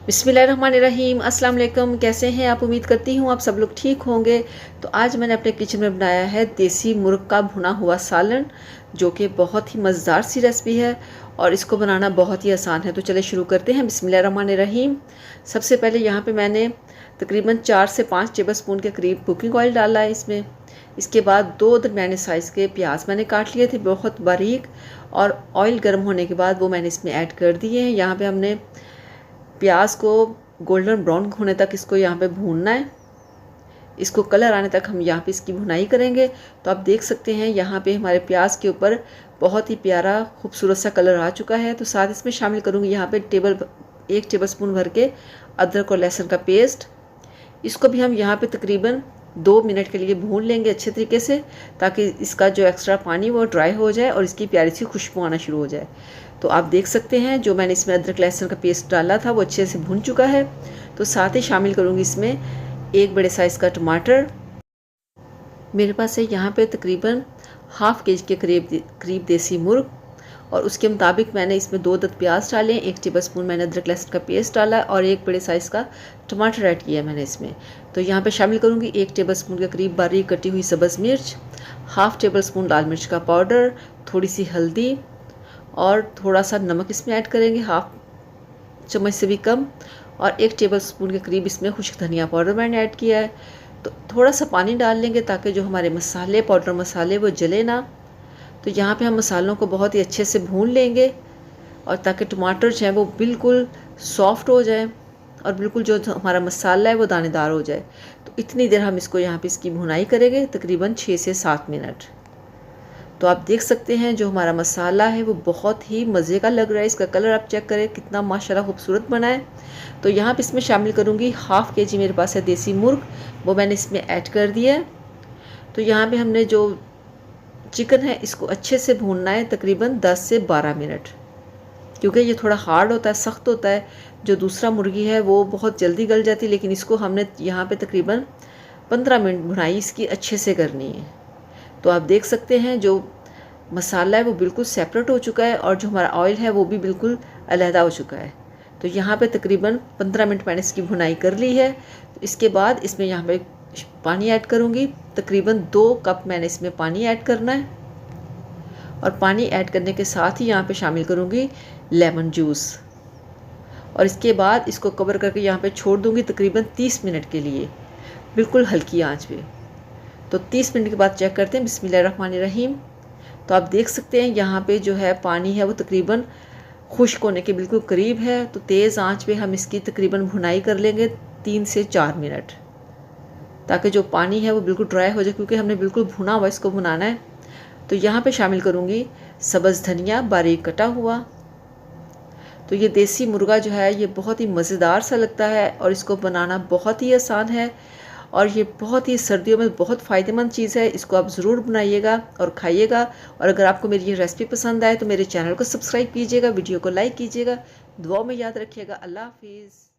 बिस्मिल्लाहिर्रहमानिर्रहीम। अस्सलाम वालेकुम। कैसे हैं आप? उम्मीद करती हूँ आप सब लोग ठीक होंगे। तो आज मैंने अपने किचन में बनाया है देसी मुर्ग का भुना हुआ सालन, जो कि बहुत ही मज़ेदार सी रेसिपी है और इसको बनाना बहुत ही आसान है। तो चले शुरू करते हैं। बिस्मिल्लाहिर्रहमानिर्रहीम। सबसे पहले यहाँ पे मैंने तकरीबन 4 से 5 टेबलस्पून के करीब कुकिंग ऑयल डाला है इसमें। इसके बाद 2 दरमियाने साइज़ के प्याज मैंने काट लिए थे बहुत बारीक, और ऑयल गर्म होने के बाद वो मैंने इसमें ऐड कर दिए हैं। यहाँ पे हमने प्याज को गोल्डन ब्राउन होने तक इसको यहाँ पे भूनना है। इसको कलर आने तक हम यहाँ पे इसकी भुनाई करेंगे। तो आप देख सकते हैं यहाँ पे हमारे प्याज के ऊपर बहुत ही प्यारा खूबसूरत सा कलर आ चुका है। तो साथ इसमें शामिल करूँगी यहाँ पे 1 टेबलस्पून भर के अदरक और लहसुन का पेस्ट। इसको भी हम यहाँ पे तकरीबन 2 मिनट के लिए भून लेंगे अच्छे तरीके से, ताकि इसका जो एक्स्ट्रा पानी वो ड्राई हो जाए और इसकी प्यारी सी खुशबू आना शुरू हो जाए। तो आप देख सकते हैं जो मैंने इसमें अदरक लहसुन का पेस्ट डाला था वो अच्छे से भून चुका है। तो साथ ही शामिल करूँगी इसमें 1 बड़े साइज़ का टमाटर। मेरे पास है यहाँ पे तकरीबन ½ केजी के करीब देसी मुर्ग, और उसके मुताबिक मैंने इसमें 2 अदद प्याज डाले, 1 टेबलस्पून मैंने अदरक लहसुन का पेस्ट डाला और 1 बड़े साइज़ का टमाटर ऐड किया मैंने इसमें। तो यहाँ पे शामिल करूँगी 1 टेबलस्पून के करीब बारीक कटी हुई सब्ज़ मिर्च, ½ टेबलस्पून लाल मिर्च का पाउडर, थोड़ी सी हल्दी और थोड़ा सा नमक इसमें ऐड करेंगे, ½ चम्मच से भी कम, और 1 टेबलस्पून के करीब इसमें खुश्क धनिया पाउडर मैंने ऐड किया है। तो थोड़ा सा पानी डाल लेंगे ताकि जो हमारे मसाले पाउडर मसाले वो जले ना। तो यहाँ पे हम मसालों को बहुत ही अच्छे से भून लेंगे, और ताकि टमाटर जो है वो बिल्कुल सॉफ्ट हो जाए और बिल्कुल जो हमारा मसाला है वो दानेदार हो जाए। तो इतनी देर हम इसको यहाँ पे इसकी भुनाई करेंगे, तकरीबन 6 से 7 मिनट। तो आप देख सकते हैं जो हमारा मसाला है वो बहुत ही मज़े का लग रहा है। इसका कलर आप चेक करें कितना माशाल्लाह खूबसूरत बना है। तो यहाँ पे इसमें शामिल करूँगी ½ केजी मेरे पास है देसी मुर्ग, वो मैंने इसमें ऐड कर दिया है। तो यहाँ पे हमने जो चिकन है इसको अच्छे से भूनना है तकरीबन 10 से 12 मिनट, क्योंकि ये थोड़ा हार्ड होता है, सख्त होता है। जो दूसरा मुर्गी है वो बहुत जल्दी गल जाती है, लेकिन इसको हमने यहाँ पे तकरीबन 15 मिनट भुनाई इसकी अच्छे से करनी है। तो आप देख सकते हैं जो मसाला है वो बिल्कुल सेपरेट हो चुका है और जो हमारा ऑयल है वो भी बिल्कुल अलहदा हो चुका है। तो यहाँ पे तकरीबन 15 मिनट मैंने इसकी भुनाई कर ली है। तो इसके बाद इसमें यहाँ पे पानी ऐड करूँगी, तकरीबन 2 कप मैंने इसमें पानी ऐड करना है, और पानी ऐड करने के साथ ही यहाँ पे शामिल करूँगी लेमन जूस, और इसके बाद इसको कवर करके यहाँ पे छोड़ दूँगी तकरीबन 30 मिनट के लिए, बिल्कुल हल्की आंच पे। तो 30 मिनट के बाद चेक करते हैं। बिस्मिल्लाहिर्रहमानिर्रहीम। तो आप देख सकते हैं यहाँ पे जो है पानी है वो तकरीबन खुश्क होने के बिल्कुल करीब है। तो तेज़ आंच पे हम इसकी तकरीबन भुनाई कर लेंगे 3 से 4 मिनट, ताकि जो पानी है वो बिल्कुल ड्राई हो जाए, क्योंकि हमने बिल्कुल भुना हुआ इसको भुनाना है। तो यहाँ पे शामिल करूँगी सब्ज़ धनिया बारीक कटा हुआ। तो ये देसी मुर्गा जो है ये बहुत ही मज़ेदार सा लगता है और इसको बनाना बहुत ही आसान है, और ये बहुत ही सर्दियों में बहुत फ़ायदेमंद चीज़ है। इसको आप ज़रूर बनाइएगा और खाइएगा। और अगर आपको मेरी ये रेसिपी पसंद आए तो मेरे चैनल को सब्सक्राइब कीजिएगा, वीडियो को लाइक कीजिएगा, दुआओं में याद रखिएगा। अल्लाह हाफिज़।